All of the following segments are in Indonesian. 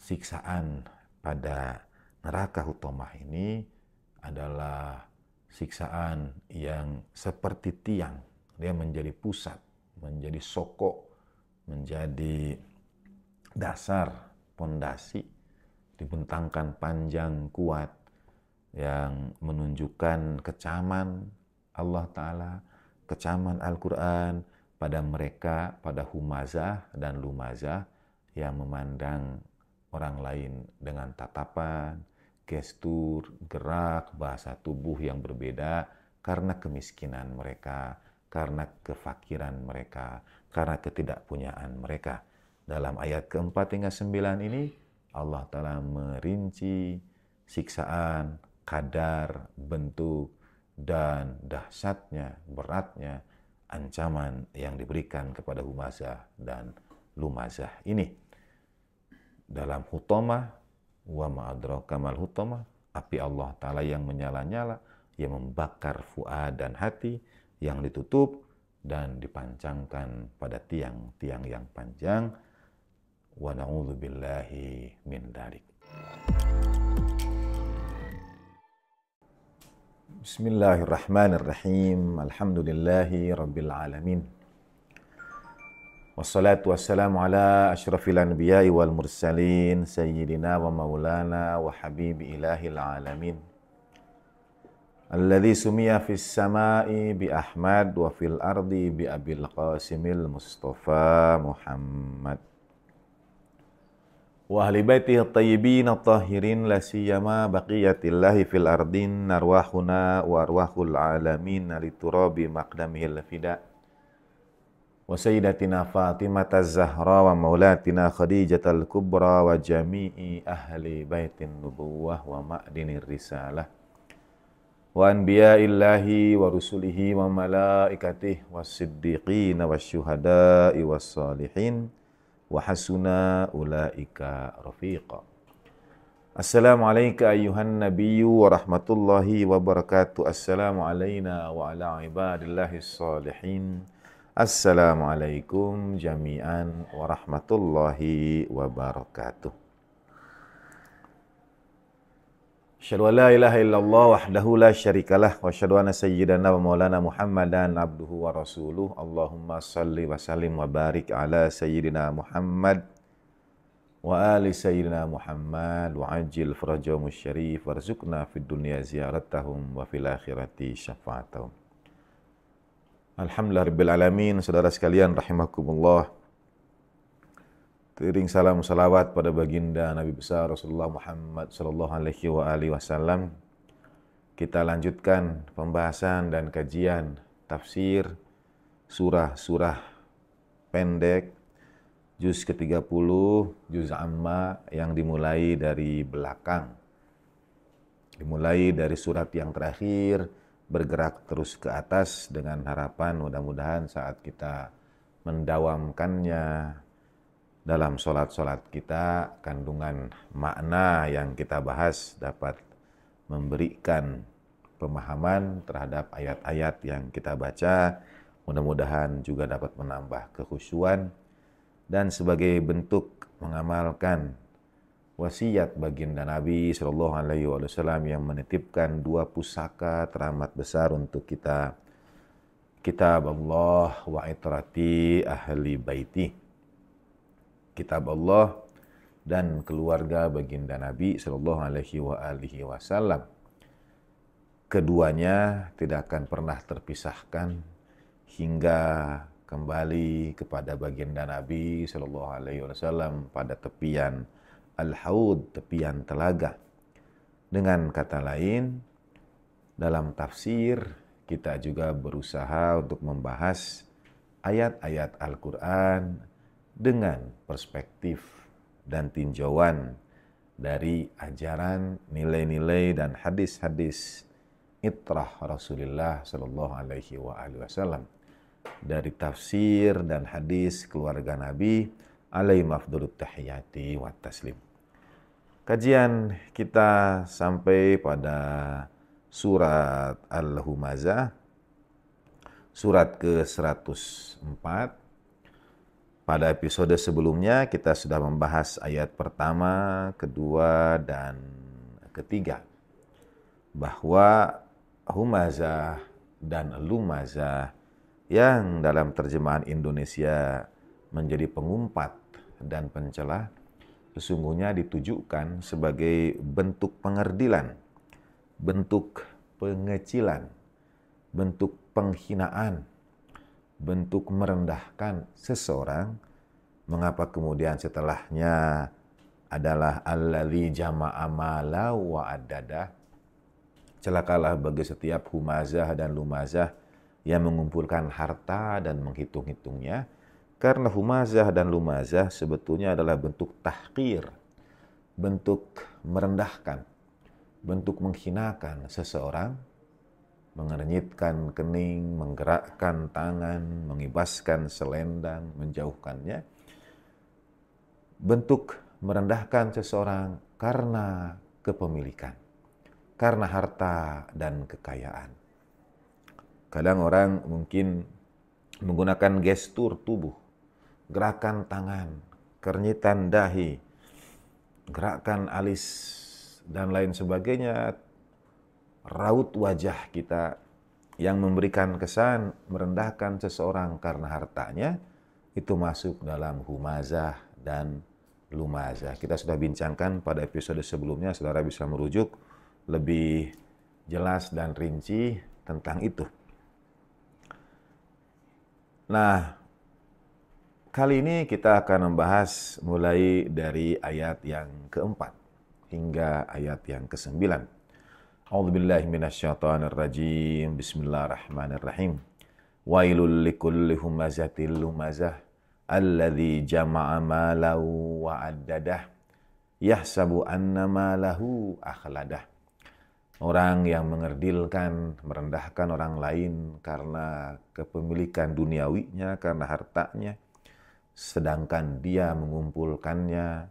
siksaan pada neraka hutomah ini adalah siksaan yang seperti tiang. Dia menjadi pusat, menjadi sokok, menjadi dasar, pondasi, dibentangkan panjang kuat yang menunjukkan kecaman Allah Ta'ala, kecaman Al-Quran pada mereka, pada humazah dan lumazah yang memandang orang lain dengan tatapan, gestur, gerak, bahasa tubuh yang berbeda karena kemiskinan mereka, karena kefakiran mereka, karena ketidakpunyaan mereka. Dalam ayat keempat hingga 9 ini, Allah Ta'ala merinci siksaan, kadar, bentuk, dan dahsyatnya, beratnya ancaman yang diberikan kepada humazah dan lumazah ini. Dalam hutomah, wa ma'adraka mal hutomah, api Allah Ta'ala yang menyala-nyala, yang membakar fuad dan hati, yang ditutup dan dipancangkan pada tiang-tiang yang panjang. Wa na'udzubillahi min dzalik. Bismillahirrahmanirrahim. Alhamdulillahi rabbil alamin. Wassalatu wassalamu ala asyrafil anbiya'i wal mursalin sayyidina wa maulana wa habibi ilahil alamin. Alladzi sumiya fis sama'i bi Ahmad wa fil ardi bi Abil Qasimil Mustafa Muhammad. Wa ahli baitihi at-tayyibin at-tahirin la siyama baqiyatillahi fil ardin arwahuna wa arwahul alamin liturabi maqdamihil fida. Wa sayyidatina Fatimah az-Zahra wa maulatina Khadijatal Kubra wa jami'i ahli baitin nubuwah wa ma'dinir risalah. Wa anbiya'illahi wa rusulihi wa malaikatihi was siddiqin wasyuhada'i was salihin wa hasuna ulaika rafiqa. Assalamualaikum ayyuhan nabiyyu wa rahmatullahi wa barakatuh. Assalamu alayna wa ala ibadillahis salihin. Assalamualaikum jami'an wa rahmatullahi wa barakatuh. Asyhadu an la ilaha illallah wahdahu la syarikalah wa asyhadu anna sayyidana wa maulana Muhammadan abduhu wa rasuluh. Allahumma salli wa sallim wa barik ala sayyidina Muhammad wa ali sayyidina Muhammad wa ajil farajahum syarif warzuqna fid dunya ziyaratahum wa fil akhirati syafa'atahum. Alhamdulillah rabbil alamin. Saudara sekalian rahimakumullah, teriring salam salawat pada baginda Nabi besar Rasulullah Muhammad sallallahu alaihi wa alihi wasallam. Kita lanjutkan pembahasan dan kajian tafsir surah-surah pendek juz ke-30, juz amma, yang dimulai dari belakang. Dimulai dari surat yang terakhir, bergerak terus ke atas dengan harapan mudah-mudahan saat kita mendawamkannya dalam sholat-sholat kita, kandungan makna yang kita bahas dapat memberikan pemahaman terhadap ayat-ayat yang kita baca. Mudah-mudahan juga dapat menambah kekhusyuan dan sebagai bentuk mengamalkan wasiat baginda Nabi Shallallahu Alaihi Wasallam yang menitipkan dua pusaka teramat besar untuk kita, kitab Allah wa itrati ahli baiti. Kitab Allah dan keluarga baginda Nabi Shallallahu Alaihi Wasallam. Keduanya tidak akan pernah terpisahkan hingga kembali kepada baginda Nabi Shallallahu Alaihi Wasallam pada tepian Al-Haud, tepian telaga. Dengan kata lain, dalam tafsir kita juga berusaha untuk membahas ayat-ayat Al-Quran dengan perspektif dan tinjauan dari ajaran, nilai-nilai dan hadis-hadis itrah Rasulullah Shallallahu Alaihi Wasallam, dari tafsir dan hadis keluarga Nabi alaihi afdhalut tahiyati wa taslim. Kajian kita sampai pada surat Al-Humazah, surat ke-104. Pada episode sebelumnya kita sudah membahas ayat pertama, kedua, dan ketiga. Bahwa humazah dan lumazah yang dalam terjemahan Indonesia menjadi pengumpat dan pencela sesungguhnya ditujukan sebagai bentuk pengerdilan, bentuk pengecilan, bentuk penghinaan, bentuk merendahkan seseorang. Mengapa kemudian setelahnya adalah alladzi jama'a mala wa addada? Celakalah bagi setiap humazah dan lumazah yang mengumpulkan harta dan menghitung-hitungnya, karena humazah dan lumazah sebetulnya adalah bentuk tahqir, bentuk merendahkan, bentuk menghinakan seseorang, mengernyitkan kening, menggerakkan tangan, mengibaskan selendang, menjauhkannya. Bentuk merendahkan seseorang karena kepemilikan, karena harta dan kekayaan. Kadang orang mungkin menggunakan gestur tubuh, gerakan tangan, kernyitan dahi, gerakan alis, dan lain sebagainya, raut wajah kita yang memberikan kesan merendahkan seseorang karena hartanya, itu masuk dalam humazah dan lumazah. Kita sudah bincangkan pada episode sebelumnya, saudara bisa merujuk lebih jelas dan rinci tentang itu. Nah, kali ini kita akan membahas mulai dari ayat yang keempat hingga ayat yang ke-9. A'udzubillahi minasyaitonirrajim. Bismillahirrahmanirrahim. Wailul likulli humazatil lumazah alladzi jama'a malan wa addadah yahsabu anna malahu akhladah. Orang yang mengerdilkan, merendahkan orang lain karena kepemilikan duniawinya, karena hartanya, sedangkan dia mengumpulkannya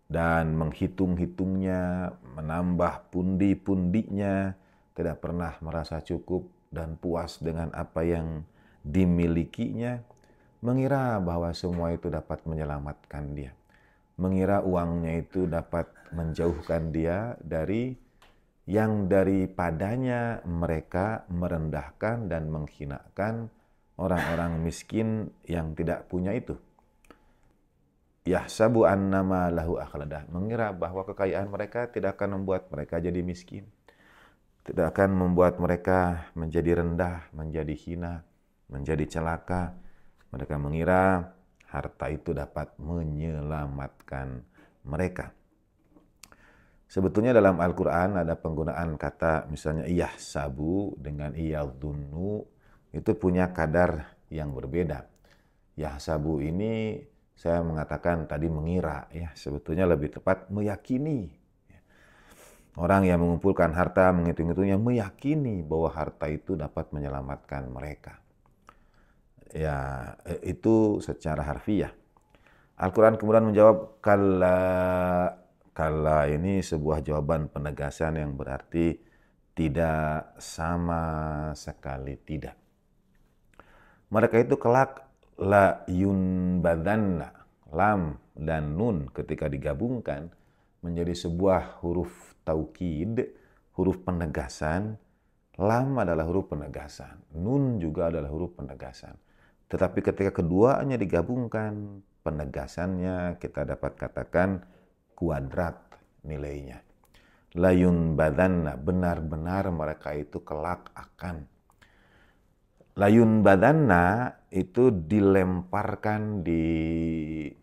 dan menghitung-hitungnya, menambah pundi-pundinya, tidak pernah merasa cukup dan puas dengan apa yang dimilikinya, mengira bahwa semua itu dapat menyelamatkan dia, mengira uangnya itu dapat menjauhkan dia dari yang daripadanya mereka merendahkan dan menghinakan orang-orang miskin yang tidak punya itu. Yahsabu annama lahu akhladah, mengira bahwa kekayaan mereka tidak akan membuat mereka jadi miskin, tidak akan membuat mereka menjadi rendah, menjadi hina, menjadi celaka. Mereka mengira harta itu dapat menyelamatkan mereka. Sebetulnya dalam Al-Quran ada penggunaan kata misalnya yahsabu dengan yadhunnu, itu punya kadar yang berbeda. Yahsabu ini saya mengatakan tadi mengira, ya sebetulnya lebih tepat meyakini. Orang yang mengumpulkan harta, menghitung-hitungnya, meyakini bahwa harta itu dapat menyelamatkan mereka. Ya, itu secara harfiah. Al-Quran kemudian menjawab, kalla ini sebuah jawaban penegasan yang berarti tidak, sama sekali tidak. Mereka itu kelak la yunbadanna, lam dan nun ketika digabungkan menjadi sebuah huruf taukid, huruf penegasan. Lam adalah huruf penegasan, nun juga adalah huruf penegasan. Tetapi ketika keduanya digabungkan, penegasannya kita dapat katakan kuadrat nilainya. La yunbadanna, benar-benar mereka itu kelak akan. Layun badanna itu dilemparkan, dihempaskan.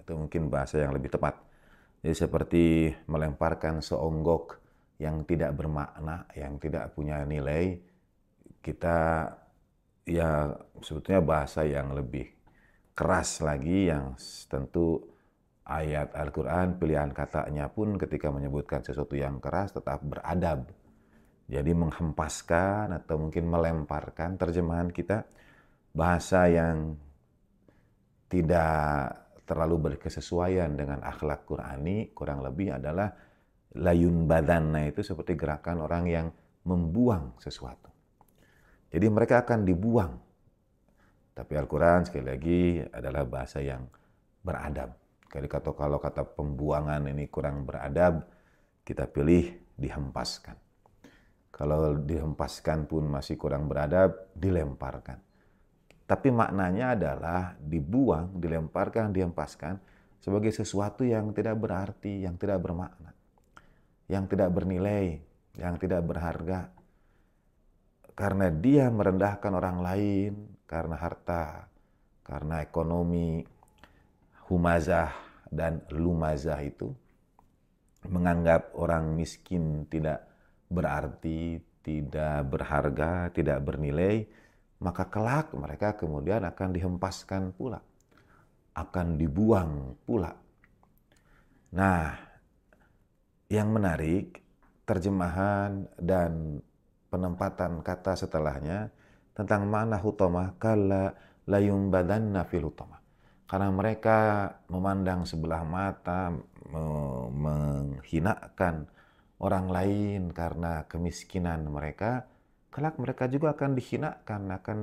Itu mungkin bahasa yang lebih tepat. Jadi seperti melemparkan seonggok yang tidak bermakna, yang tidak punya nilai. Kita ya sebetulnya bahasa yang lebih keras lagi, yang tentu ayat Al-Quran pilihan katanya pun ketika menyebutkan sesuatu yang keras tetap beradab. Jadi menghempaskan atau mungkin melemparkan, terjemahan kita bahasa yang tidak terlalu berkesesuaian dengan akhlak Qur'ani kurang lebih adalah layun badanna, itu seperti gerakan orang yang membuang sesuatu. Jadi mereka akan dibuang Tapi Al-Quran sekali lagi adalah bahasa yang beradab. Kalau kata pembuangan ini kurang beradab, kita pilih dihempaskan. Kalau dihempaskan pun masih kurang beradab, dilemparkan. Tapi maknanya adalah dibuang, dilemparkan, dihempaskan sebagai sesuatu yang tidak berarti, yang tidak bermakna, yang tidak bernilai, yang tidak berharga. Karena dia merendahkan orang lain, karena harta, karena ekonomi, humazah dan lumazah itu menganggap orang miskin tidak berarti, tidak berharga, tidak bernilai, maka kelak mereka kemudian akan dihempaskan pula, akan dibuang pula. Nah, yang menarik, terjemahan dan penempatan kata setelahnya tentang makna hutomah, kalla layumbadanna fil hutomah. Karena mereka memandang sebelah mata, menghinakan orang lain karena kemiskinan mereka, kelak mereka juga akan dihinakan, akan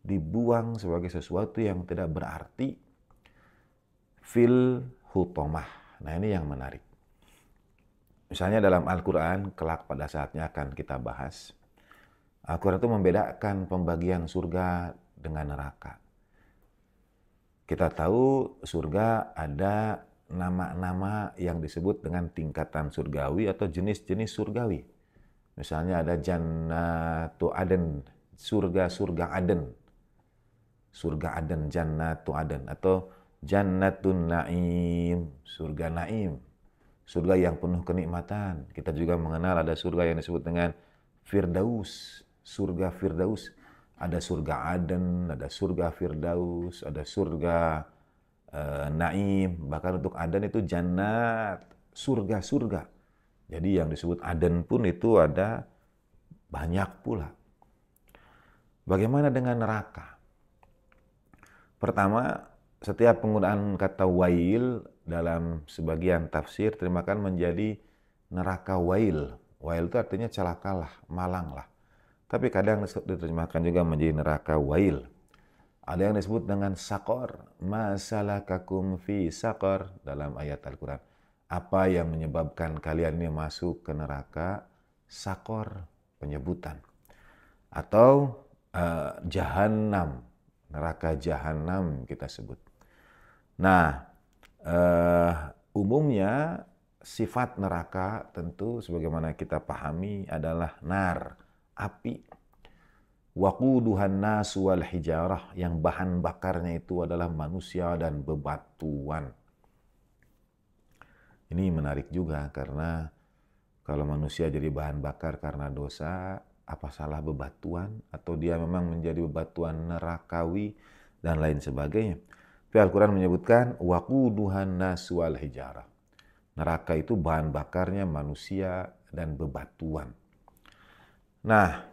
dibuang sebagai sesuatu yang tidak berarti fil hutomah. Nah, ini yang menarik. Misalnya dalam Al-Quran, kelak pada saatnya akan kita bahas, Al-Quran itu membedakan pembagian surga dengan neraka. Kita tahu surga ada nama-nama yang disebut dengan tingkatan surgawi atau jenis-jenis surgawi. Misalnya ada Jannatu Aden, surga-surga Aden. Surga Aden, Jannatu Aden. Atau Jannatun Naim, surga Naim. Surga yang penuh kenikmatan. Kita juga mengenal ada surga yang disebut dengan Firdaus, surga Firdaus. Ada surga Aden, ada surga Firdaus, ada surga Naim. Bahkan untuk Aden itu jannat, surga-surga. Jadi yang disebut Aden pun itu ada banyak pula. Bagaimana dengan neraka? Pertama, setiap penggunaan kata wail dalam sebagian tafsir terjemahkan menjadi neraka wail. Wail itu artinya celakalah, malanglah. Tapi kadang diterjemahkan juga menjadi neraka wail. Ada yang disebut dengan sakor. Masalakakum fi sakor dalam ayat Al-Quran. Apa yang menyebabkan kalian ini masuk ke neraka? Sakor, penyebutan. Atau Jahannam. Neraka Jahannam kita sebut. Nah, umumnya sifat neraka tentu sebagaimana kita pahami adalah nar, api. Waquduhan nas wal hijarah, yang bahan bakarnya itu adalah manusia dan bebatuan. Ini menarik juga karena kalau manusia jadi bahan bakar karena dosa, apa salah bebatuan? Atau dia memang menjadi bebatuan nerakawi dan lain sebagainya. Tapi Al-Quran menyebutkan waquduhan nas wal hijarah. Neraka itu bahan bakarnya manusia dan bebatuan. Nah,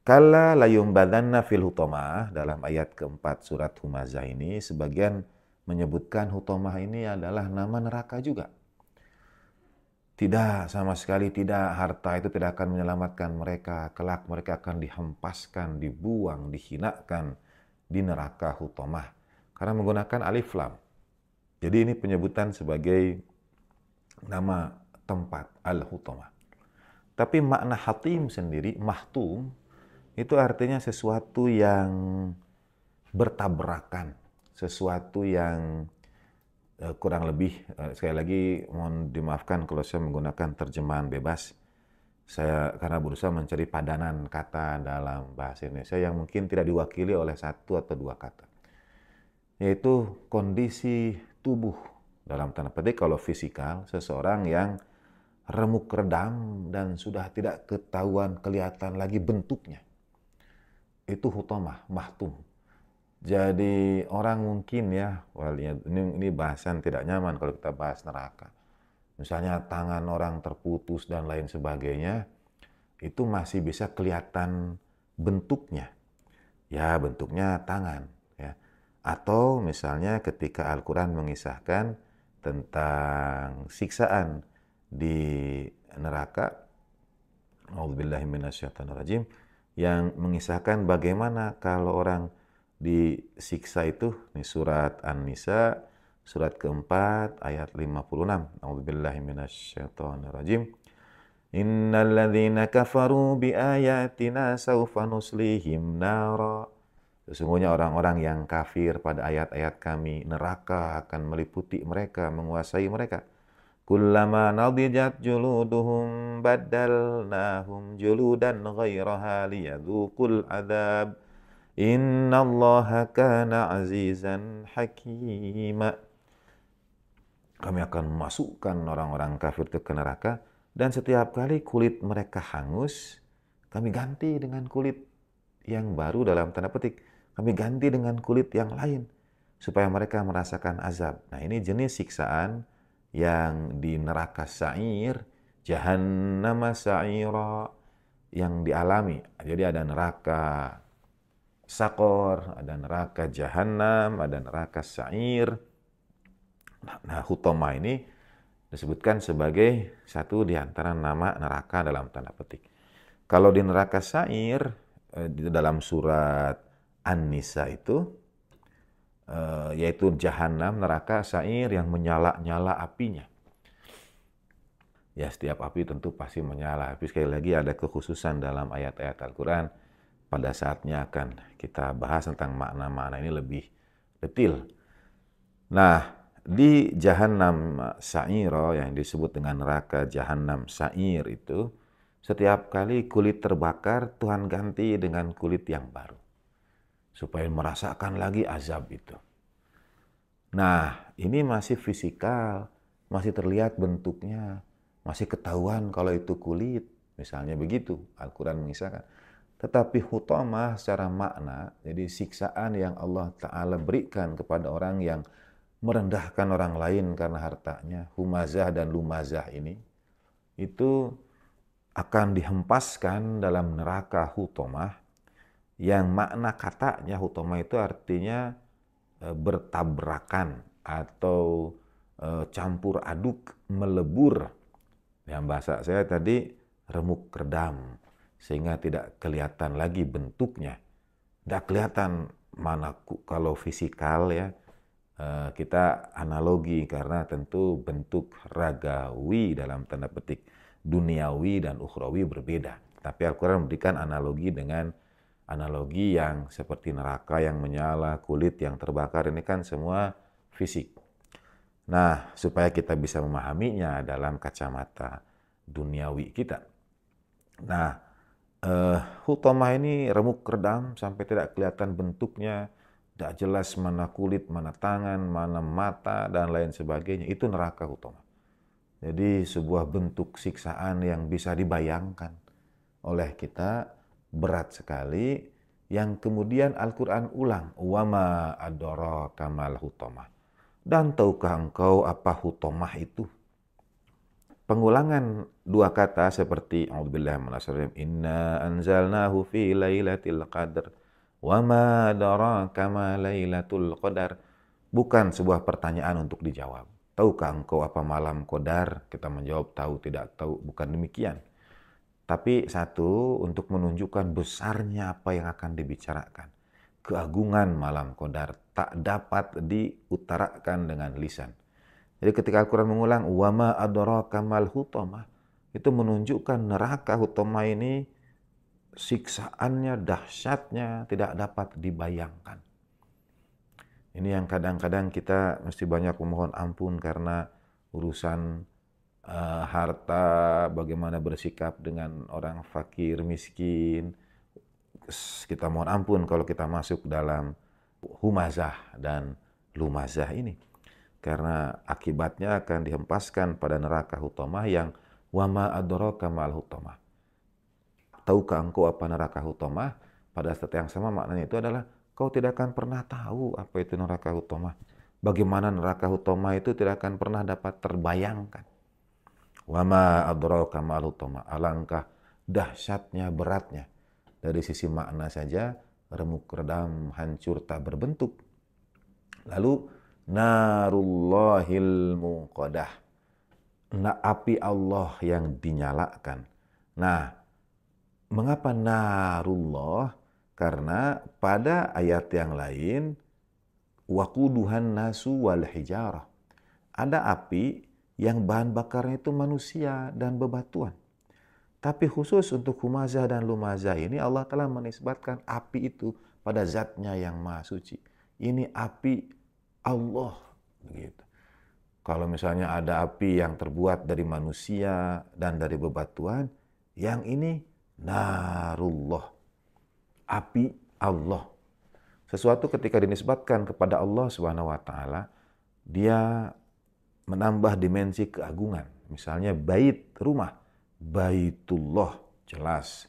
kalla layumbadanna fil hutomah, dalam ayat keempat surat Humazah ini, sebagian menyebutkan hutomah ini adalah nama neraka juga. Tidak, sama sekali tidak, harta itu tidak akan menyelamatkan mereka. Kelak mereka akan dihempaskan, dibuang, dihinakan di neraka hutomah. Karena menggunakan alif lam. Jadi ini penyebutan sebagai nama tempat, al-hutomah. Tapi makna hatim sendiri, mahtum, itu artinya sesuatu yang bertabrakan, sesuatu yang kurang lebih, sekali lagi mohon dimaafkan kalau saya menggunakan terjemahan bebas. Saya karena berusaha mencari padanan kata dalam bahasa Indonesia yang mungkin tidak diwakili oleh satu atau dua kata. Yaitu kondisi tubuh, dalam tanda petik kalau fisikal, seseorang yang remuk redam dan sudah tidak ketahuan kelihatan lagi bentuknya. Itu hutomah, mahtum. Jadi orang mungkin ya, ini bahasan tidak nyaman kalau kita bahas neraka. Misalnya tangan orang terputus dan lain sebagainya, itu masih bisa kelihatan bentuknya. Ya, bentuknya tangan. Ya. Atau misalnya ketika Al-Quran mengisahkan tentang siksaan di neraka, A'udzubillahi minasyaitonirrajim, yang mengisahkan bagaimana kalau orang disiksa itu, nih surat An-Nisa, surat keempat, ayat 56. A'udzubillahi minasyaitonirrajim. Innal ladzina kafaru biayatina sawfa nuslihim nara. Sesungguhnya orang-orang yang kafir pada ayat-ayat kami, neraka akan meliputi mereka, menguasai mereka. Kullama nadijat juluduhum baddalnahum juludan ghairaha liyadzuqul adzab. Innallaha kana azizan hakima. Kami akan memasukkan orang-orang kafir itu ke neraka, dan setiap kali kulit mereka hangus, kami ganti dengan kulit yang baru dalam tanda petik. Kami ganti dengan kulit yang lain, supaya mereka merasakan azab. Nah, ini jenis siksaan yang di neraka sa'ir, jahannama sa'ira, yang dialami. Jadi ada neraka sakor, ada neraka jahannam, ada neraka sa'ir. Nah, hutama ini disebutkan sebagai satu di antara nama neraka dalam tanda petik. Kalau di neraka sa'ir, di dalam surat An-Nisa itu, yaitu jahanam, neraka sa'ir yang menyala-nyala apinya. Ya, setiap api tentu pasti menyala. Tapi sekali lagi ada kekhususan dalam ayat-ayat Al-Quran. Pada saatnya akan kita bahas tentang makna-makna ini lebih detail. Nah, di jahanam sa'ira yang disebut dengan neraka jahanam sa'ir itu, setiap kali kulit terbakar, Tuhan ganti dengan kulit yang baru, supaya merasakan lagi azab itu. Nah, ini masih fisikal, masih terlihat bentuknya, masih ketahuan kalau itu kulit, misalnya begitu, Al-Quran mengisahkan. Tetapi hutamah secara makna, jadi siksaan yang Allah Ta'ala berikan kepada orang yang merendahkan orang lain karena hartanya, humazah dan lumazah ini, itu akan dihempaskan dalam neraka hutamah, yang makna katanya hutamah itu artinya bertabrakan atau campur aduk, melebur. Yang bahasa saya tadi remuk redam, sehingga tidak kelihatan lagi bentuknya. Tidak kelihatan mana kalau fisikal ya, kita analogi karena tentu bentuk ragawi dalam tanda petik duniawi dan ukhrawi berbeda. Tapi Al-Quran memberikan analogi dengan analogi yang seperti neraka yang menyala, kulit yang terbakar, ini kan semua fisik. Nah, supaya kita bisa memahaminya dalam kacamata duniawi kita. Nah, hutamah ini remuk redam sampai tidak kelihatan bentuknya, tidak jelas mana kulit, mana tangan, mana mata, dan lain sebagainya. Itu neraka hutamah. Jadi sebuah bentuk siksaan yang bisa dibayangkan oleh kita, berat sekali, yang kemudian Al-Quran ulang. Wama adraka mal hutamah. Dan tahukah engkau apa hutamah itu? Pengulangan dua kata seperti a'udzubillahi minasyaitonir rajim, inna anzalnahu fi lailatul qadar wa ma adraka ma lailatul qadar, bukan sebuah pertanyaan untuk dijawab. Tahukah engkau apa malam qadar? Kita menjawab tahu, tidak tahu, bukan demikian. Tapi satu, untuk menunjukkan besarnya apa yang akan dibicarakan. Keagungan malam qadar tak dapat diutarakan dengan lisan. Jadi ketika Al-Quran mengulang wama adraka mal hutamah, itu menunjukkan neraka hutamah ini siksaannya, dahsyatnya tidak dapat dibayangkan. Ini yang kadang-kadang kita mesti banyak memohon ampun karena urusan harta, bagaimana bersikap dengan orang fakir, miskin. Kita mohon ampun kalau kita masuk dalam humazah dan lumazah ini. Karena akibatnya akan dihempaskan pada neraka hutamah yang wama adraka mal hutamah. Tahukah engkau apa neraka hutamah? Pada saat yang sama maknanya itu adalah kau tidak akan pernah tahu apa itu neraka hutamah. Bagaimana neraka hutamah itu tidak akan pernah dapat terbayangkan. Wama adraka mal hutamah. Alangkah dahsyatnya, beratnya. Dari sisi makna saja, remuk redam, hancur tak berbentuk. Lalu narullahil muqadah. Nah, api Allah yang dinyalakan. Nah, mengapa narullah? Karena pada ayat yang lain, waquduhan nasu wal hijarah. Ada api yang bahan bakarnya itu manusia dan bebatuan. Tapi khusus untuk humazah dan lumazah ini Allah telah menisbatkan api itu pada zatnya yang maha suci. Ini api Allah. Begitu. Kalau misalnya ada api yang terbuat dari manusia dan dari bebatuan, yang ini narullah. Api Allah. Sesuatu ketika dinisbatkan kepada Allah Subhanahu wa taala, dia menambah dimensi keagungan. Misalnya bait, rumah. Baitullah, jelas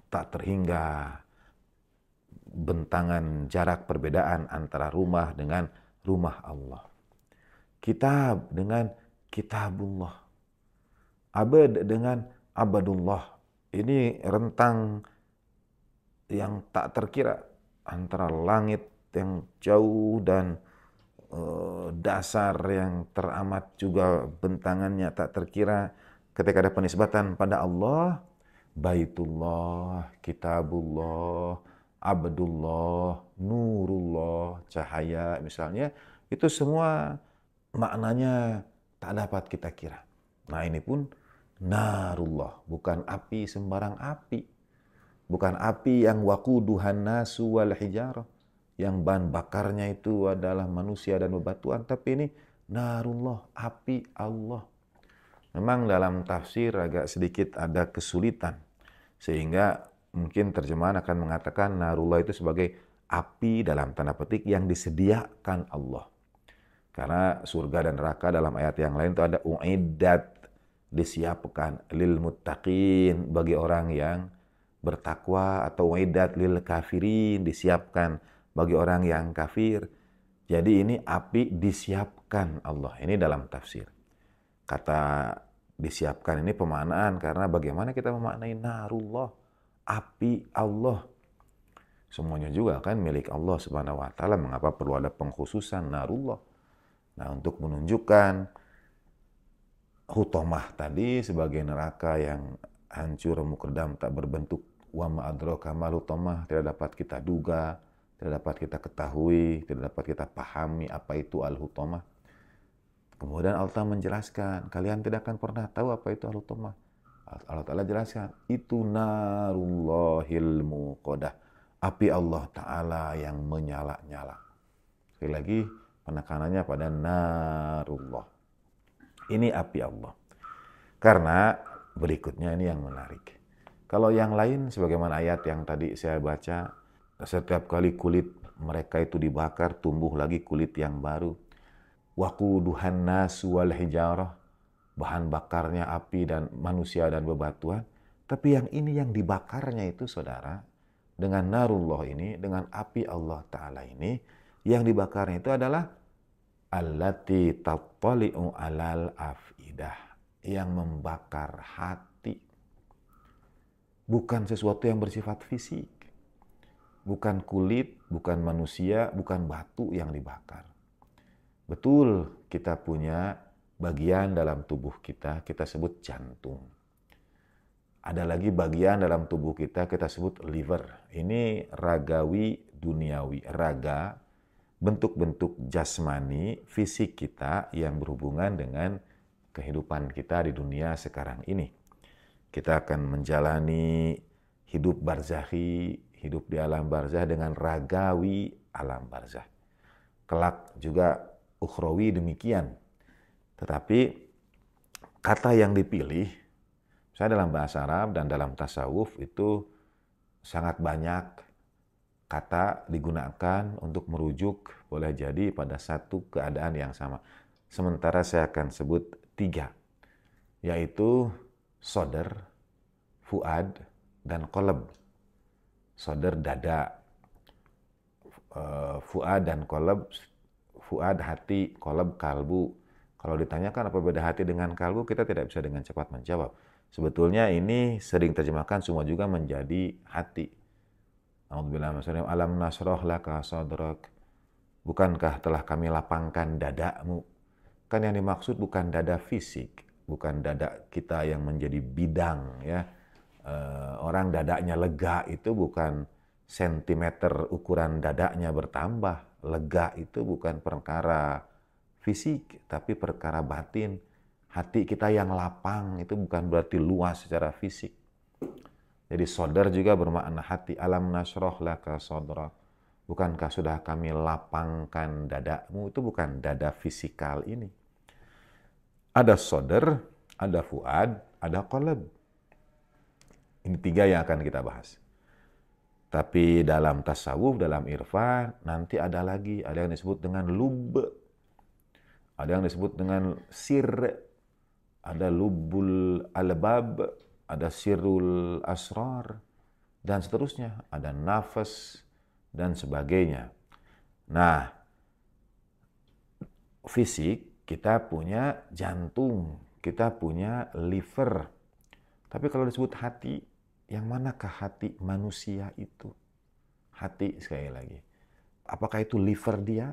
tak terhingga bentangan jarak perbedaan antara rumah dengan rumah Allah. Kitab dengan kitabullah. Abad dengan abadullah. Ini rentang yang tak terkira antara langit yang jauh dan dasar yang teramat juga bentangannya tak terkira. Ketika ada penisbatan pada Allah, Baitullah, Kitabullah, Abdullah, Nurullah, cahaya misalnya, itu semua maknanya tak dapat kita kira. Nah ini pun narullah, bukan api sembarang api. Bukan api yang waquduhan nasu wal hijarah, yang bahan bakarnya itu adalah manusia dan bebatuan, tapi ini narullah, api Allah. Memang dalam tafsir agak sedikit ada kesulitan, sehingga mungkin terjemahan akan mengatakan narullah itu sebagai api dalam tanda petik yang disediakan Allah. Karena surga dan neraka dalam ayat yang lain itu ada uiddat, disiapkan lil muttaqin, bagi orang yang bertakwa, atau uiddat lil kafirin, disiapkan bagi orang yang kafir. Jadi ini api disiapkan Allah. Ini dalam tafsir. Kata disiapkan ini pemaknaan, karena bagaimana kita memaknai narullah, api Allah. Semuanya juga kan milik Allah Subhanahu wa taala, mengapa perlu ada pengkhususan narullah? Nah, untuk menunjukkan hutomah tadi sebagai neraka yang hancur mukredam tak berbentuk, wa ma adraka mal hutomah, tidak dapat kita duga, tidak dapat kita ketahui, tidak dapat kita pahami apa itu al-hutomah. Kemudian Allah menjelaskan, kalian tidak akan pernah tahu apa itu al-hutomah. Allah Ta'ala jelaskan, itu narullahil muqadah, api Allah Ta'ala yang menyala-nyala. Sekali lagi, penekanannya pada narullah. Ini api Allah. Karena berikutnya ini yang menarik. Kalau yang lain, sebagaimana ayat yang tadi saya baca, setiap kali kulit mereka itu dibakar, tumbuh lagi kulit yang baru. Waquduhan nasu wal hijarah, bahan bakarnya api dan manusia dan bebatuan. Tapi yang ini yang dibakarnya itu, saudara, dengan narullah ini, dengan api Allah Ta'ala ini, yang dibakarnya itu adalah allati tattali'u alal afidah, yang membakar hati. Bukan sesuatu yang bersifat fisik. Bukan kulit, bukan manusia, bukan batu yang dibakar. Betul, kita punya bagian dalam tubuh kita sebut jantung. Ada lagi bagian dalam tubuh kita sebut liver. Ini ragawi duniawi, raga, bentuk-bentuk jasmani, fisik kita yang berhubungan dengan kehidupan kita di dunia sekarang ini. Kita akan menjalani hidup barzakhi, hidup di alam barzah dengan ragawi alam barzah. Kelak juga ukhrawi demikian. Tetapi kata yang dipilih, saya dalam bahasa Arab dan dalam tasawuf itu sangat banyak kata digunakan untuk merujuk boleh jadi pada satu keadaan yang sama. Sementara saya akan sebut 3, yaitu sodar, fuad, dan qalb. Sodar dada, fuad dan qalb. Fuad hati, qalb kalbu. Kalau ditanyakan apa beda hati dengan kalbu, kita tidak bisa dengan cepat menjawab. Sebetulnya ini sering terjemahkan semua juga menjadi hati. Alhamdulillah, alam nasroh laka sadrak. Bukankah telah kami lapangkan dadamu? Kan yang dimaksud bukan dada fisik, bukan dada kita yang menjadi bidang, ya, Orang dadanya lega itu bukan sentimeter ukuran dadanya bertambah. Lega itu bukan perkara fisik, tapi perkara batin. Hati kita yang lapang itu bukan berarti luas secara fisik. Jadi sodar juga bermakna hati. Alam nasroh laka sodra. Bukankah sudah kami lapangkan dadamu? Itu bukan dada fisikal ini. Ada sodar, ada fuad, ada qalb. Ini 3 yang akan kita bahas. Tapi dalam tasawuf, dalam irfan, nanti ada lagi. Ada yang disebut dengan lub. Ada yang disebut dengan sir. Ada lubul albab. Ada sirul asrar. Dan seterusnya. Ada nafas dan sebagainya. Nah, fisik kita punya jantung. Kita punya liver. Tapi kalau disebut hati, yang manakah hati manusia itu? Hati sekali lagi. Apakah itu liver dia?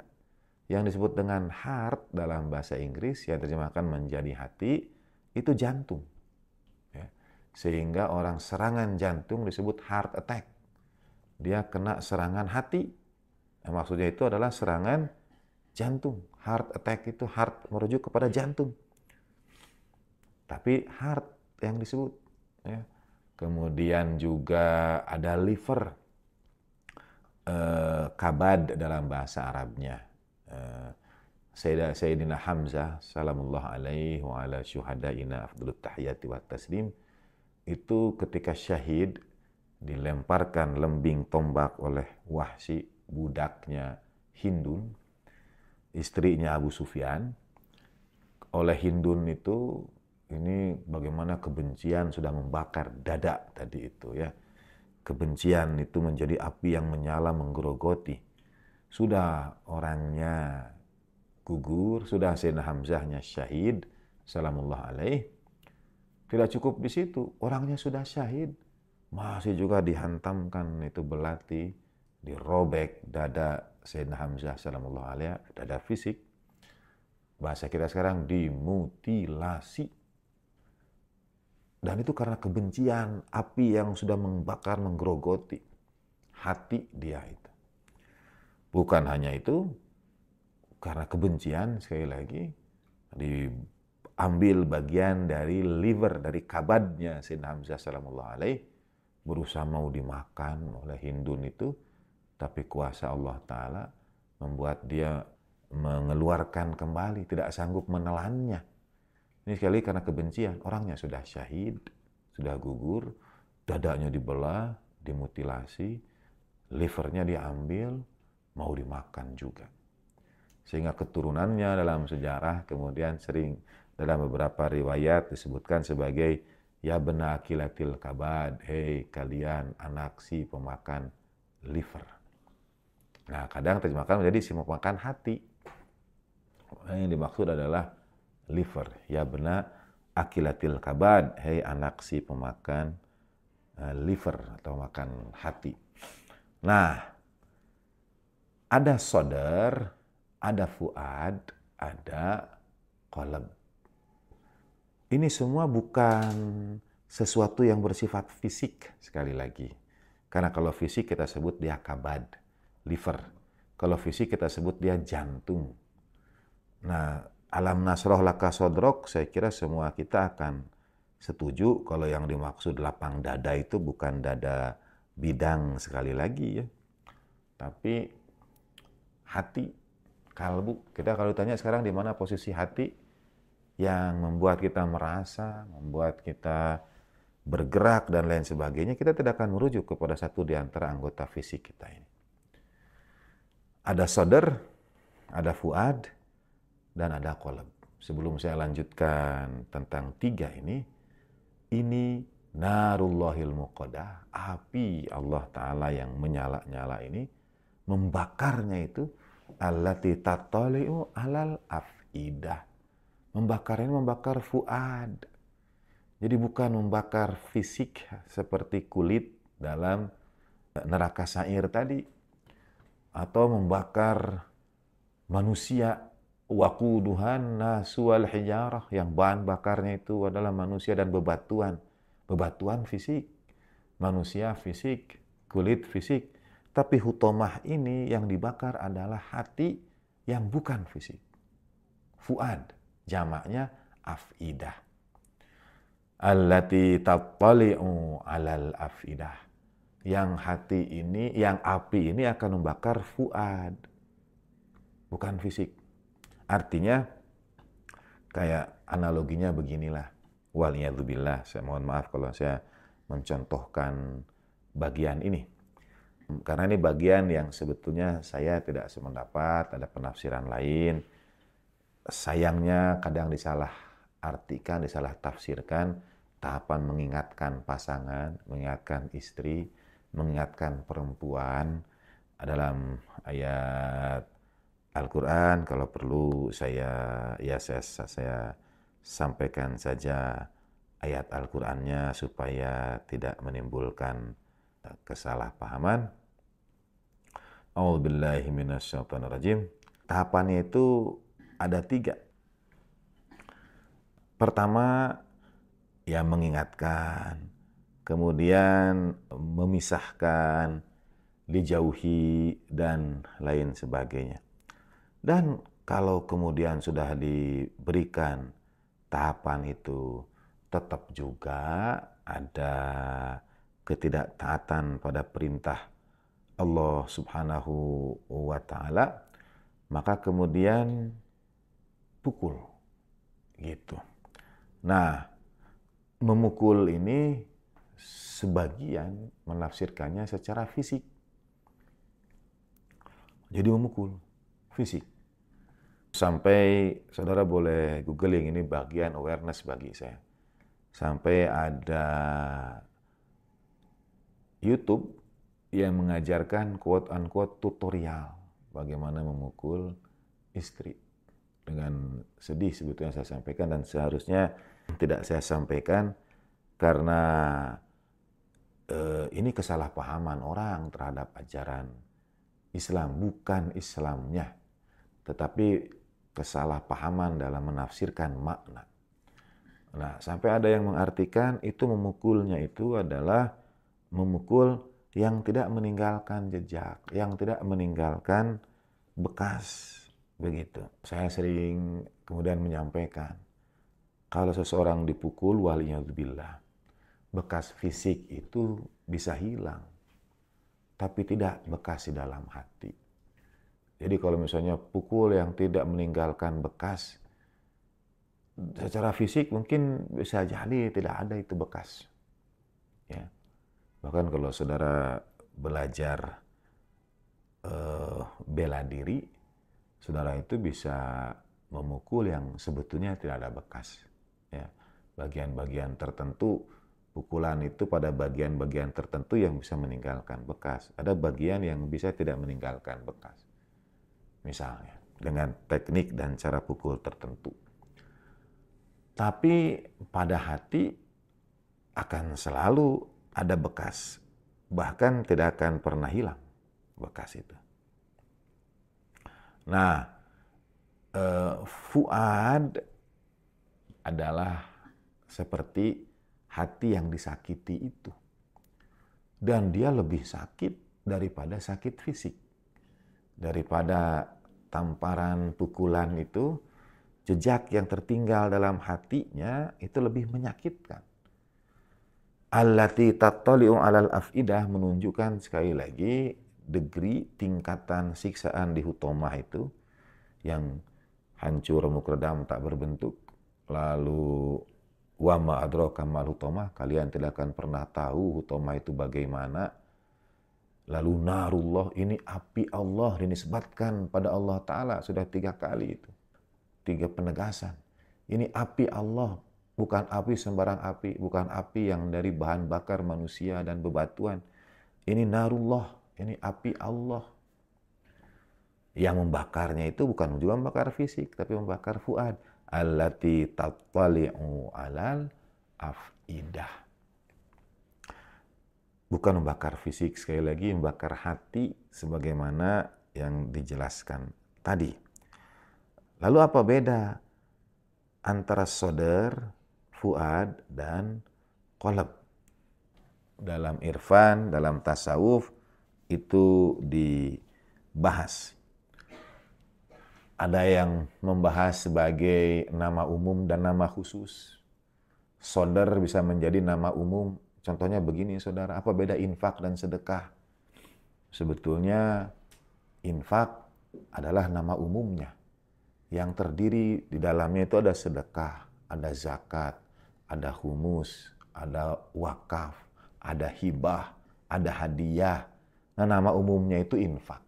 Yang disebut dengan heart dalam bahasa Inggris, yang terjemahkan menjadi hati, itu jantung. Ya. Sehingga orang serangan jantung disebut heart attack. Dia kena serangan hati. Nah, maksudnya itu adalah serangan jantung. Heart attack itu heart merujuk kepada jantung. Tapi heart yang disebut. Ya. Kemudian juga ada liver, kabad dalam bahasa Arabnya. Sayyidina Hamzah, salamullah alaihi wa ala syuhadaina afdalut tahiyati wa taslim, itu ketika syahid, dilemparkan lembing tombak oleh Wahsy, budaknya Hindun, istrinya Abu Sufyan. Oleh Hindun itu, ini bagaimana kebencian sudah membakar dada tadi itu ya. Kebencian itu menjadi api yang menyala menggerogoti. Sudah orangnya gugur, sudah Sayyidina Hamzahnya syahid, salamullah alaih. Tidak cukup di situ, orangnya sudah syahid, masih juga dihantamkan itu belati, dirobek dada Sayyidina Hamzah salamullah alaih, dada fisik. Bahasa kita sekarang dimutilasi. Dan itu karena kebencian, api yang sudah membakar, menggerogoti hati dia itu. Bukan hanya itu, karena kebencian, sekali lagi, diambil bagian dari liver, dari kabadnya Sayyidina Hamzah salamullah alaih, berusaha mau dimakan oleh Hindun itu, tapi kuasa Allah Ta'ala membuat dia mengeluarkan kembali, tidak sanggup menelannya. Ini sekali karena kebencian, orangnya sudah syahid, sudah gugur, dadanya dibelah, dimutilasi, livernya diambil, mau dimakan juga. Sehingga keturunannya dalam sejarah kemudian sering dalam beberapa riwayat disebutkan sebagai ya bena akilatil kabad, hei kalian anak si pemakan liver. Nah, kadang terjemahkan menjadi si pemakan hati. Yang dimaksud adalah liver, ya bena akilatil kabad, hei anak si pemakan liver atau makan hati. Nah, ada sodar, ada fuad, ada qalb. Ini semua bukan sesuatu yang bersifat fisik sekali lagi. Karena kalau fisik kita sebut dia kabad, liver. Kalau fisik kita sebut dia jantung. Nah, alam nasroh laka sodrok, saya kira semua kita akan setuju kalau yang dimaksud lapang dada itu bukan dada bidang sekali lagi ya. Tapi hati, kalbu. Kita kalau ditanya sekarang di mana posisi hati yang membuat kita merasa, membuat kita bergerak dan lain sebagainya, kita tidak akan merujuk kepada satu di antara anggota fisik kita ini. Ada sodar, ada fuad, dan ada qalb. Sebelum saya lanjutkan tentang 3 ini narullahil muqaddah, api Allah Ta'ala yang menyala-nyala ini, membakarnya itu, allati tattali'u alal afidah. Membakarnya membakar fuad. Jadi bukan membakar fisik seperti kulit dalam neraka sa'ir tadi. Atau membakar manusia, waquduhan nasu wal hijarah, yang bahan bakarnya itu adalah manusia dan bebatuan. Bebatuan fisik. manusia fisik, kulit fisik. Tapi hutomah ini yang dibakar adalah hati yang bukan fisik. Fuad, jamaknya afidah. Allati tattali'u alal afidah. Yang hati ini, yang api ini akan membakar fuad. Bukan fisik. Artinya, kayak analoginya beginilah. Waliyadzubillah, saya mohon maaf kalau saya mencontohkan bagian ini. Karena ini bagian yang sebetulnya saya tidak sependapat, ada penafsiran lain. Sayangnya kadang disalah artikan, disalah tafsirkan, tahapan mengingatkan pasangan, mengingatkan istri, mengingatkan perempuan dalam ayat Al-Quran. Kalau perlu saya sampaikan saja ayat Al-Qurannya supaya tidak menimbulkan kesalahpahaman. A'udzubillahi minasyaitonirrajim. Tahapannya itu ada 3. Pertama, ya mengingatkan, kemudian memisahkan, dijauhi, dan lain sebagainya. Dan kalau kemudian sudah diberikan tahapan itu, tetap juga ada ketidaktaatan pada perintah Allah Subhanahu wa Ta'ala, maka kemudian pukul gitu. Nah, memukul ini sebagian menafsirkannya secara fisik. Jadi memukul fisik. Sampai saudara boleh googling, ini bagian awareness bagi saya. Sampai ada YouTube yang mengajarkan quote-unquote tutorial bagaimana memukul istri. Dengan sedih sebetulnya saya sampaikan, dan seharusnya tidak saya sampaikan karena ini kesalahpahaman orang terhadap ajaran Islam, bukan Islamnya, tetapi kesalahpahaman dalam menafsirkan makna. Nah, sampai ada yang mengartikan itu memukulnya itu adalah memukul yang tidak meninggalkan jejak, yang tidak meninggalkan bekas, begitu. Saya sering kemudian menyampaikan, kalau seseorang dipukul, waliyadzubillah, bekas fisik itu bisa hilang, tapi tidak bekas di dalam hati. Jadi kalau misalnya pukul yang tidak meninggalkan bekas, secara fisik mungkin bisa jadi tidak ada itu bekas. Ya. Bahkan kalau saudara belajar bela diri, saudara itu bisa memukul yang sebetulnya tidak ada bekas. Ya. Bagian-bagian tertentu, pukulan itu pada bagian-bagian tertentu yang bisa meninggalkan bekas. Ada bagian yang bisa tidak meninggalkan bekas. Misalnya, dengan teknik dan cara pukul tertentu. Tapi pada hati akan selalu ada bekas, bahkan tidak akan pernah hilang bekas itu. Nah, fuad adalah seperti hati yang disakiti itu. Dan dia lebih sakit daripada sakit fisik. Daripada tamparan pukulan itu, jejak yang tertinggal dalam hatinya itu lebih menyakitkan. Allati tattali'u alal afidah menunjukkan sekali lagi degree tingkatan siksaan di hutomah itu yang hancur mukredam tak berbentuk. Lalu wa ma adraka mal hutomah, kalian tidak akan pernah tahu hutomah itu bagaimana. Lalu narullah, ini api Allah dinisbatkan pada Allah Ta'ala sudah 3 kali itu. 3 penegasan. Ini api Allah. Bukan api sembarang api, bukan api yang dari bahan bakar manusia dan bebatuan. Ini narullah, ini api Allah. Yang membakarnya itu bukan juga membakar fisik, tapi membakar fuad. Allati tattali'u alal afidah. Bukan membakar fisik, sekali lagi membakar hati sebagaimana yang dijelaskan tadi. Lalu apa beda antara sodar, fuad, dan qalb? dalam irfan, dalam tasawuf itu dibahas. Ada yang membahas sebagai nama umum dan nama khusus. Sodar bisa menjadi nama umum. Contohnya begini, saudara, apa beda infak dan sedekah? Sebetulnya infak adalah nama umumnya. Yang terdiri di dalamnya itu ada sedekah, ada zakat, ada humus, ada wakaf, ada hibah, ada hadiah. Nah, nama umumnya itu infak.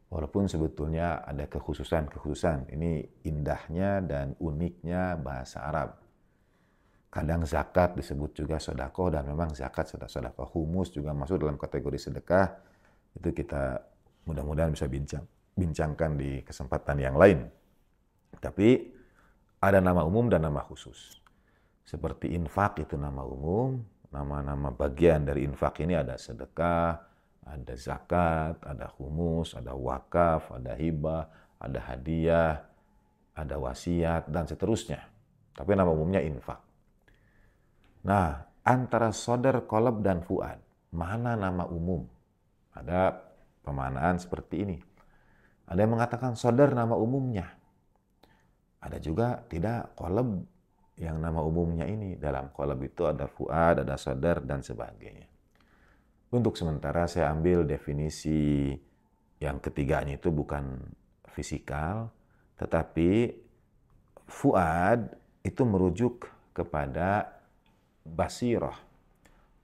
Walaupun sebetulnya ada kekhususan-kekhususan. Ini indahnya dan uniknya bahasa Arab. Kadang zakat disebut juga sedekah, dan memang zakat sedekah. Humus juga masuk dalam kategori sedekah. Itu kita mudah-mudahan bisa bincangkan di kesempatan yang lain. Tapi ada nama umum dan nama khusus. Seperti infak itu nama umum, nama-nama bagian dari infak ini ada sedekah, ada zakat, ada humus, ada wakaf, ada hibah, ada hadiah, ada wasiat, dan seterusnya. Tapi nama umumnya infak. Nah, antara sodar, qalb, dan fuad, mana nama umum? Ada pemanaan seperti ini. Ada yang mengatakan sodar nama umumnya. Ada juga tidak, qalb yang nama umumnya ini. Dalam qalb itu ada fuad, ada sodar, dan sebagainya. Untuk sementara saya ambil definisi yang ketiganya itu bukan fisikal, tetapi fuad itu merujuk kepada basirah,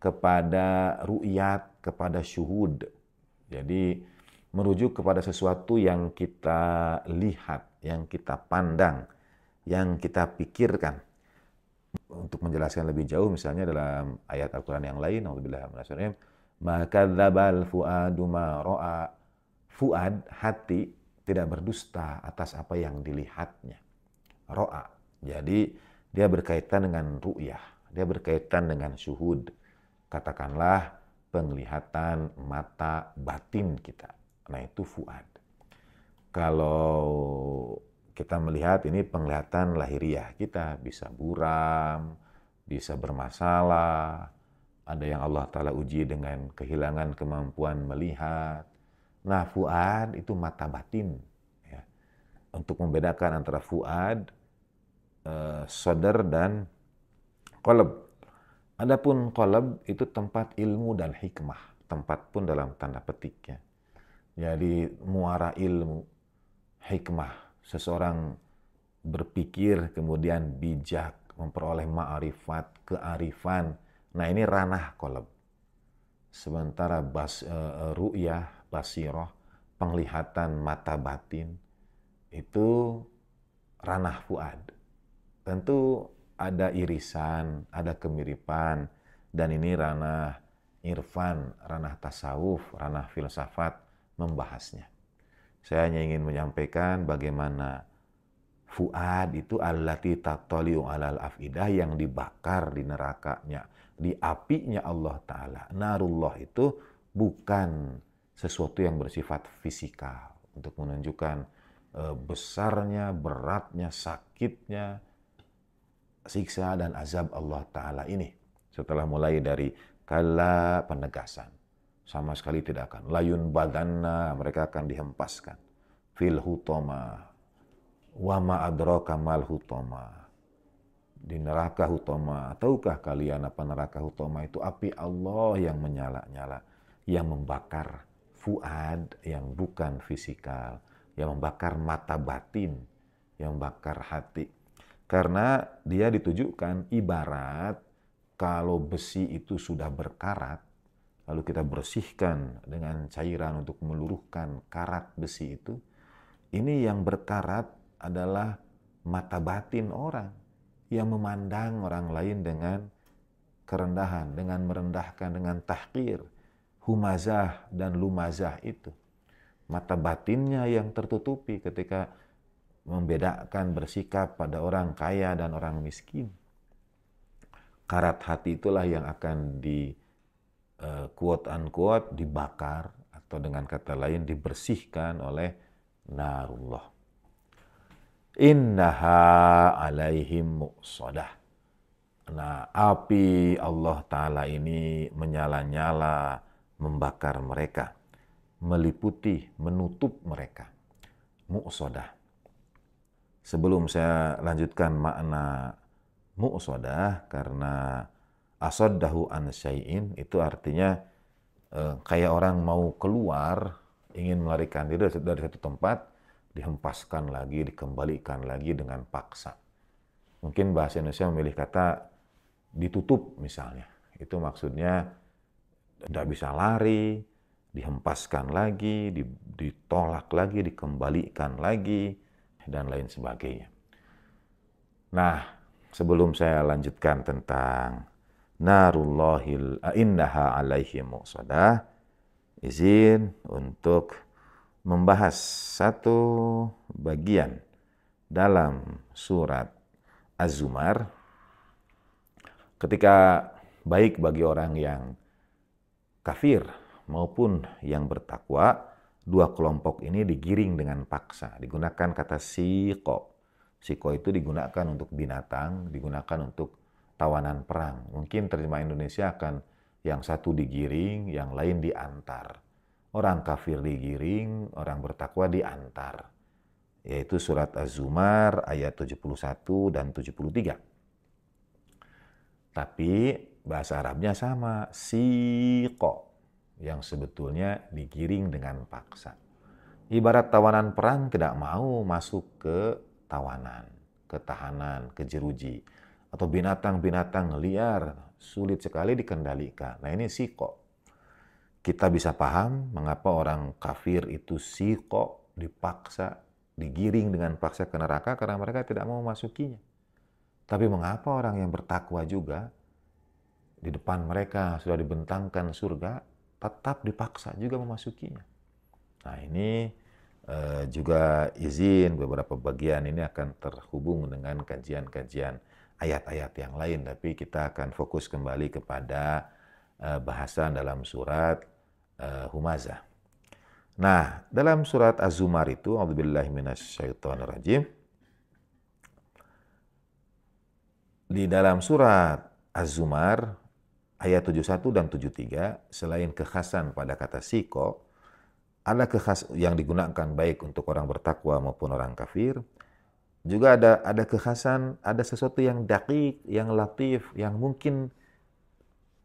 kepada ru'yat, kepada syuhud. Jadi merujuk kepada sesuatu yang kita lihat, yang kita pandang, yang kita pikirkan. Untuk menjelaskan lebih jauh, misalnya dalam ayat Al-Quran yang lain, A'udzubillahi minasyaitonir rajim, maka dzabal fuadu ma ra'a. Fuad, hati, tidak berdusta atas apa yang dilihatnya. Ra'a. Jadi dia berkaitan dengan ru'yah, dia berkaitan dengan syuhud. Katakanlah penglihatan mata batin kita. Nah, itu fuad. Kalau kita melihat ini penglihatan lahiriah kita, bisa buram, bisa bermasalah. Ada yang Allah Ta'ala uji dengan kehilangan kemampuan melihat. Nah, fuad itu mata batin. Ya. Untuk membedakan antara fuad, sodar, dan qalb. Adapun qalb itu tempat ilmu dan hikmah. Tempat pun dalam tanda petiknya. Jadi muara ilmu, hikmah. Seseorang berpikir kemudian bijak, memperoleh ma'rifat, kearifan. Nah, ini ranah qalb. Sementara ru'yah, basirah, penglihatan mata batin, itu ranah fuad. Tentu ada irisan, ada kemiripan, dan ini ranah irfan, ranah tasawuf, ranah filsafat membahasnya. Saya hanya ingin menyampaikan bagaimana fuad itu allati tattali'u alal afidah, yang dibakar di nerakanya, di apinya Allah Ta'ala. Narullah itu bukan sesuatu yang bersifat fisikal, untuk menunjukkan besarnya, beratnya, sakitnya siksa dan azab Allah Ta'ala ini. Setelah mulai dari kala penegasan, sama sekali tidak akan. Layun badanna, mereka akan dihempaskan. Fil hutoma, wa ma adraka mal hutoma. Di neraka hutoma. Tahukah kalian apa neraka hutoma itu? Api Allah yang menyala-nyala, yang membakar fuad yang bukan fisikal, yang membakar mata batin, yang membakar hati. Karena dia ditujukan ibarat kalau besi itu sudah berkarat, lalu kita bersihkan dengan cairan untuk meluruhkan karat besi itu. Ini yang berkarat adalah mata batin orang yang memandang orang lain dengan kerendahan, dengan merendahkan, dengan tahqir, humazah dan lumazah itu. Mata batinnya yang tertutupi ketika membedakan bersikap pada orang kaya dan orang miskin. Karat hati itulah yang akan quote unquote dibakar, atau dengan kata lain dibersihkan oleh narullah. Innaha alaihim muqsadah. Nah, api Allah Ta'ala ini menyala-nyala, membakar mereka, meliputi, menutup mereka. Mu'sodah. Sebelum saya lanjutkan makna mu'sodah, karena asaddahu an syai'in, itu artinya kayak orang mau keluar, ingin melarikan diri dari satu tempat, dihempaskan lagi, dikembalikan lagi dengan paksa. Mungkin bahasa Indonesia memilih kata ditutup misalnya. Itu maksudnya tidak bisa lari, dihempaskan lagi, ditolak lagi, dikembalikan lagi, dan lain sebagainya. Nah, sebelum saya lanjutkan tentang narullahil innaha alaihim muqsadah, izin untuk membahas satu bagian dalam surat Az-Zumar, ketika baik bagi orang yang kafir maupun yang bertakwa, dua kelompok ini digiring dengan paksa. Digunakan kata siqo. Siqo itu digunakan untuk binatang, digunakan untuk tawanan perang. Mungkin terjemahan Indonesia akan yang satu digiring, yang lain diantar. Orang kafir digiring, orang bertakwa diantar. Yaitu surat Az-Zumar ayat 71 dan 73. Tapi bahasa Arabnya sama, siqo, yang sebetulnya digiring dengan paksa. Ibarat tawanan perang tidak mau masuk ke tawanan, ke tahanan, ke jeruji. Atau binatang-binatang liar, sulit sekali dikendalikan. Nah ini siqo. Kita bisa paham mengapa orang kafir itu siqo, dipaksa, digiring dengan paksa ke neraka karena mereka tidak mau memasukinya. Tapi mengapa orang yang bertakwa juga, di depan mereka sudah dibentangkan surga, tetap dipaksa juga memasukinya. Nah ini juga izin beberapa bagian ini akan terhubung dengan kajian-kajian ayat-ayat yang lain. Tapi kita akan fokus kembali kepada bahasan dalam surat Humazah. Nah, dalam surat Az-Zumar itu, a'udzubillahi minasyaitonirrajim, di dalam surat Az-Zumar ayat 71 dan 73, selain kekhasan pada kata siko, ada kekhas yang digunakan baik untuk orang bertakwa maupun orang kafir. Juga ada kekhasan, ada sesuatu yang dakik, yang latif, yang mungkin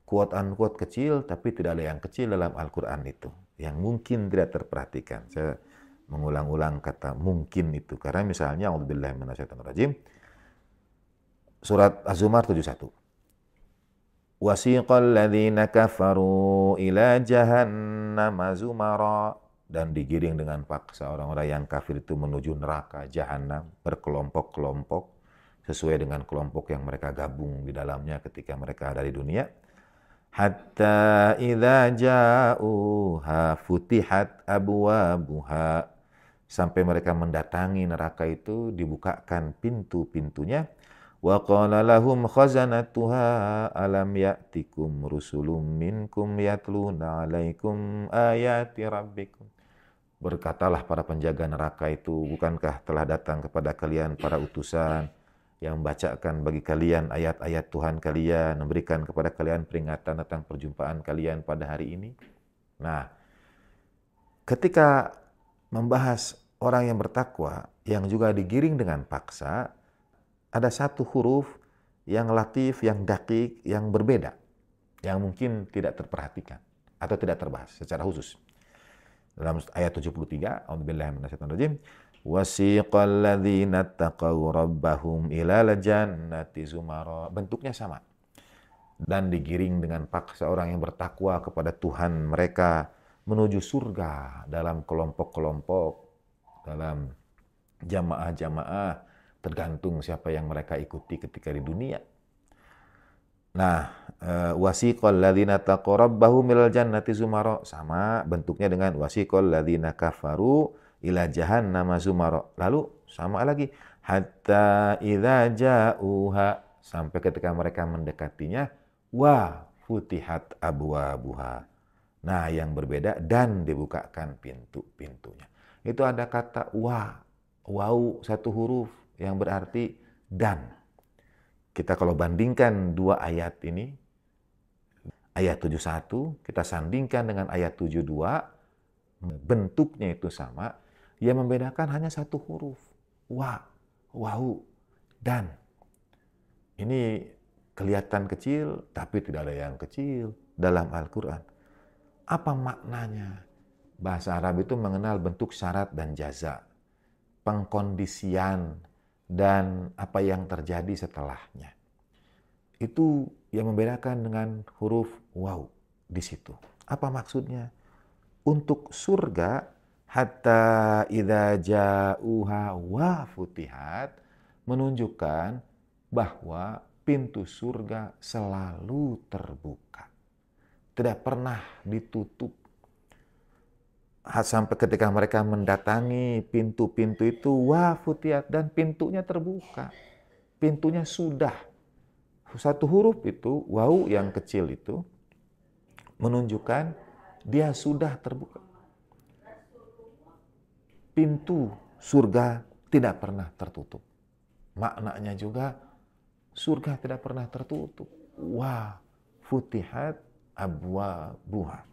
quote-unquote kecil, tapi tidak ada yang kecil dalam Al-Quran itu. Yang mungkin tidak terperhatikan. Saya mengulang-ulang kata mungkin itu. Karena misalnya, a'udzubillahi minasyaitonirrajim, surat Az-Zumar 71. Wasiqal ladzina kafaru ila jahannama zumara, dan digiring dengan paksa orang-orang yang kafir itu menuju neraka jahanam berkelompok-kelompok sesuai dengan kelompok yang mereka gabung di dalamnya ketika mereka ada di dunia. Hatta idza ja'uha futihat abwabuha, sampai mereka mendatangi neraka itu dibukakan pintu-pintunya. Wa qala lahum khazanatuha alam ya'tikum rusulun minkum yatluna 'alaikum ayati rabbikum. Berkatalah para penjaga neraka itu, bukankah telah datang kepada kalian para utusan yang membacakan bagi kalian ayat-ayat Tuhan kalian, memberikan kepada kalian peringatan tentang perjumpaan kalian pada hari ini? Nah, ketika membahas orang yang bertakwa yang juga digiring dengan paksa, ada satu huruf yang latif, yang dakik, yang berbeda, yang mungkin tidak terperhatikan atau tidak terbahas secara khusus. Dalam ayat 73, a'udzubillahi minasyaitonirrajim, wasiqal ladzina taqaw rabbahum ilal jannati zumara. Bentuknya sama. Dan digiring dengan paksa orang yang bertakwa kepada Tuhan mereka menuju surga dalam kelompok-kelompok, dalam jamaah-jamaah, tergantung siapa yang mereka ikuti ketika di dunia. Nah, wasiqal ladzina taqaw rabbahum ilal jannati zumara, sama bentuknya dengan wasiqal ladzina kafaru ila jahannama zumara. Lalu sama lagi, hatta idza ja'uha, sampai ketika mereka mendekatinya, wa futihat abwabuha. Nah, yang berbeda, dan dibukakan pintu-pintunya. Itu ada kata wa, wau satu huruf yang berarti dan. kita kalau bandingkan dua ayat ini, ayat 71, kita sandingkan dengan ayat 72, bentuknya itu sama, yang membedakan hanya satu huruf. Wa, wau, dan. Ini kelihatan kecil, tapi tidak ada yang kecil dalam Al-Quran. Apa maknanya? Bahasa Arab itu mengenal bentuk syarat dan jaza, pengkondisian, dan apa yang terjadi setelahnya. Itu yang membedakan dengan huruf waw di situ. Apa maksudnya? Untuk surga, hatta idza ja'uha wa futihat, menunjukkan bahwa pintu surga selalu terbuka. Tidak pernah ditutup. Sampai ketika mereka mendatangi pintu-pintu itu, wa futihat, dan pintunya terbuka. Pintunya sudah. Satu huruf itu, waw yang kecil itu, menunjukkan dia sudah terbuka. Pintu surga tidak pernah tertutup. Maknanya juga, surga tidak pernah tertutup. Wa futihat abwabuha.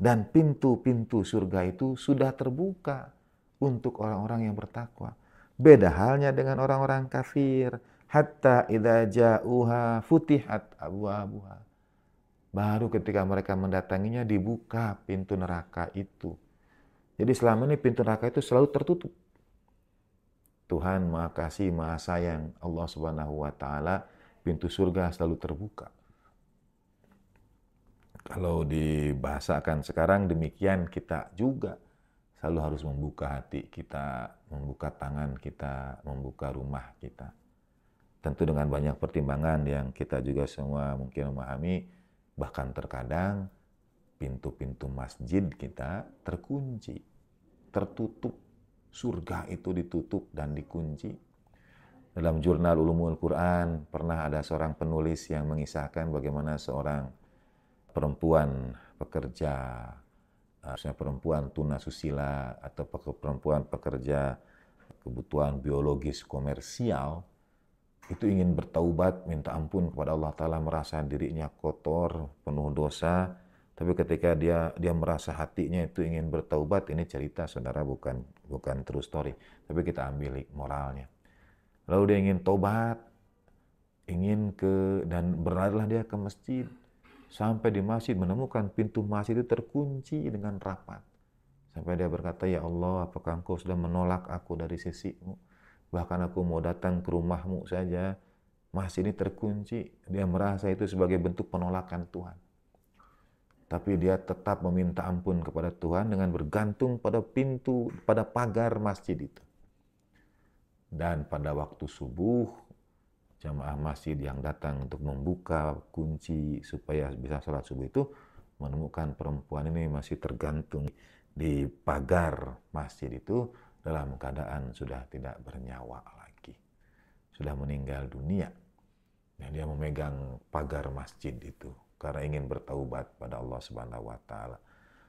Dan pintu-pintu surga itu sudah terbuka untuk orang-orang yang bertakwa. Beda halnya dengan orang-orang kafir. Hatta idza ja'uha futihat abwabuha. Baru ketika mereka mendatanginya dibuka pintu neraka itu. Jadi selama ini pintu neraka itu selalu tertutup. Tuhan Maha Kasih, Maha Sayang, Allah Subhanahu wa taala, pintu surga selalu terbuka. Kalau dibahasakan sekarang demikian, kita juga selalu harus membuka hati kita, membuka tangan kita, membuka rumah kita. Tentu dengan banyak pertimbangan yang kita juga semua mungkin memahami, bahkan terkadang pintu-pintu masjid kita terkunci, tertutup. Surga itu ditutup dan dikunci. Dalam jurnal Ulumul Quran pernah ada seorang penulis yang mengisahkan bagaimana seorang perempuan pekerja, perempuan tunasusila atau perempuan pekerja kebutuhan biologis komersial, itu ingin bertaubat, minta ampun kepada Allah Ta'ala, merasa dirinya kotor, penuh dosa, tapi ketika dia merasa hatinya itu ingin bertaubat, ini cerita saudara, bukan true story, tapi kita ambil moralnya. Lalu dia ingin taubat, dan berlarilah dia ke masjid. Sampai di masjid menemukan pintu masjid itu terkunci dengan rapat. Sampai dia berkata, ya Allah, apakah engkau sudah menolak aku dari sisimu? Bahkan aku mau datang ke rumahmu saja, masjid ini terkunci. Dia merasa itu sebagai bentuk penolakan Tuhan. Tapi dia tetap meminta ampun kepada Tuhan dengan bergantung pada pintu, pada pagar masjid itu. Dan pada waktu subuh, jamaah masjid yang datang untuk membuka kunci supaya bisa sholat subuh itu menemukan perempuan ini masih tergantung di pagar masjid itu dalam keadaan sudah tidak bernyawa lagi. Sudah meninggal dunia. Dan dia memegang pagar masjid itu karena ingin bertaubat pada Allah Subhanahu wa taala.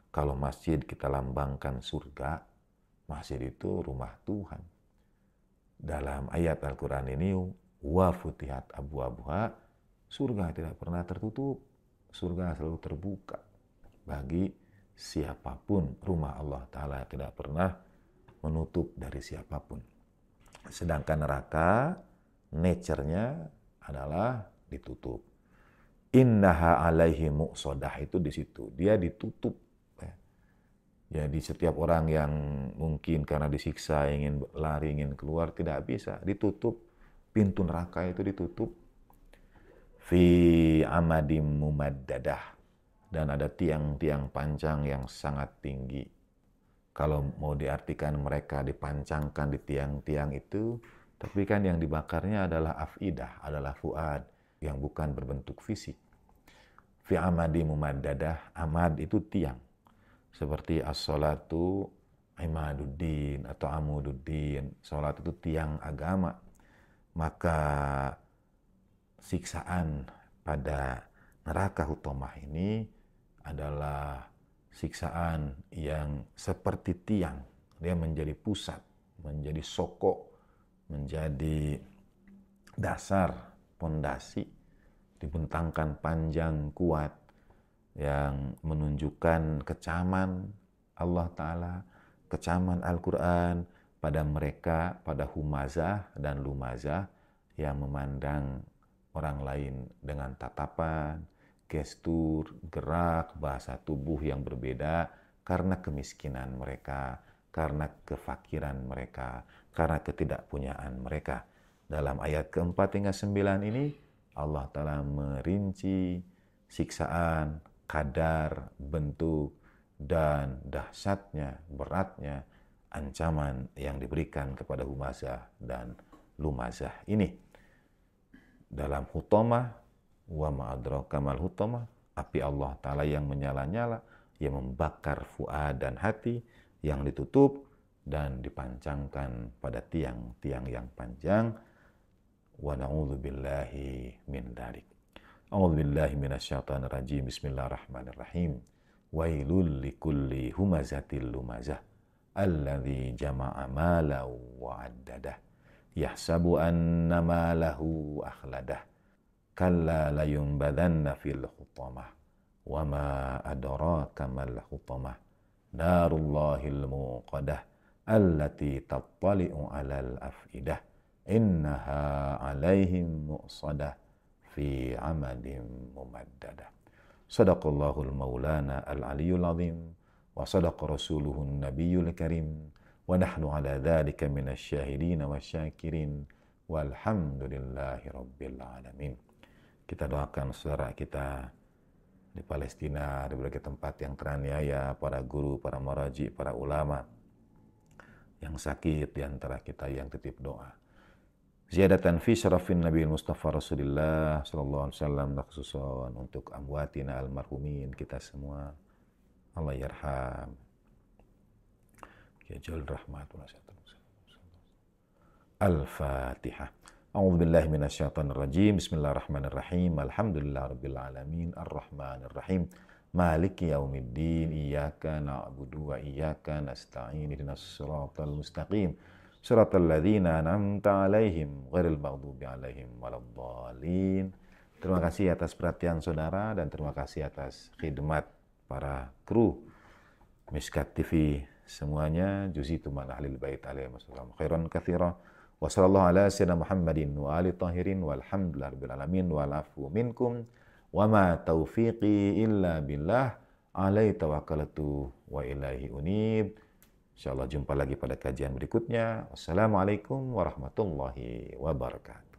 Kalau masjid kita lambangkan surga, masjid itu rumah Tuhan. Dalam ayat Al-Quran ini, wa futihat abwabuha, surga tidak pernah tertutup, surga selalu terbuka bagi siapapun. Rumah Allah Ta'ala tidak pernah menutup dari siapapun. Sedangkan neraka, nature-nya adalah ditutup. Innaha alaihi muqsadah, itu di situ, dia ditutup. Jadi setiap orang yang mungkin karena disiksa ingin lari, ingin keluar, tidak bisa, ditutup. Pintu neraka itu ditutup. Fi amadim mumaddadah, dan ada tiang-tiang panjang yang sangat tinggi. Kalau mau diartikan mereka dipancangkan di tiang-tiang itu, tapi kan yang dibakarnya adalah afidah, adalah fuad, yang bukan berbentuk fisik. Fi amadim mumaddadah, amad itu tiang. Seperti as-sholatu imaduddin atau amududdin, sholat itu tiang agama. Maka siksaan pada neraka hutomah ini adalah siksaan yang seperti tiang. Dia menjadi pusat, menjadi sokok, menjadi dasar pondasi, dibentangkan panjang kuat yang menunjukkan kecaman Allah Ta'ala, kecaman Al-Quran pada mereka, pada humazah dan lumazah yang memandang orang lain dengan tatapan, gestur, gerak, bahasa tubuh yang berbeda karena kemiskinan mereka, karena kefakiran mereka, karena ketidakpunyaan mereka. Dalam ayat keempat hingga 9 ini, Allah Ta'ala merinci siksaan, kadar, bentuk, dan dahsyatnya, beratnya, ancaman yang diberikan kepada humazah dan lumazah ini. Dalam hutomah, wa ma'adraka mal hutomah, api Allah Ta'ala yang menyala-nyala, yang membakar fuad dan hati, yang ditutup dan dipancangkan pada tiang-tiang yang panjang. Wa na'udzu billahi min dzalik. A'udzu billahi minasyaitonir rajim. Bismillahirrahmanirrahim. Wailul likulli humazatil lumazah alladzi jama'a malan wa 'addadah yahsabu anna malahu akhladah kalla layunbadanna fil hutamah wa ma adraka mal hutamah narullahil muqadah allati tattali'u 'alal afidah innaha 'alaihim mu'sadah fi 'amadin mumaddadah. Sadaqallahul maulana al-aliyul azim wa sadaqa rasuluhun nabiyul karim wa nahnu ala dhalika minasyahidin wa syakirin walhamdulillahi rabbil alamin. Kita doakan saudara kita di Palestina, di berbagai tempat yang teraniaya, para guru, para maraji, para ulama yang sakit, di antara kita yang titip doa. Ziyadatan fi syarafin Nabi Mustafa Rasulullah sallallahu alaihi wasallam, khususan untuk amwatina almarhumin kita semua. Allah yarham. Ya jal rahmat wa Al-Fatihah. A'udzu billahi minasyaitonir rajim. Bismillahirrahmanirrahim. Alhamdulillahirabbil alamin. Arrahmanir rahim. Maliki yaumiddin. Iyyaka na'budu wa iyyaka nasta'in. Ihdinas siratal mustaqim. Siratal ladzina an'amta 'alaihim ghairil maghdubi 'alaihim waladdallin. Terima kasih atas perhatian saudara dan terima kasih atas khidmat para kru Mishkat TV semuanya. Juzitum an ahlil bait alaihi wasallam khairan katsira. Wa sallallahu ala sayyidina Muhammadin wa ali tahirin walhamdulillahirabbil alamin wal afu minkum wa ma taufiqi illa billah alaihi tawakkaltu wa ilaihi unib. Insyaallah jumpa lagi pada kajian berikutnya. Wassalamualaikum warahmatullahi wabarakatuh.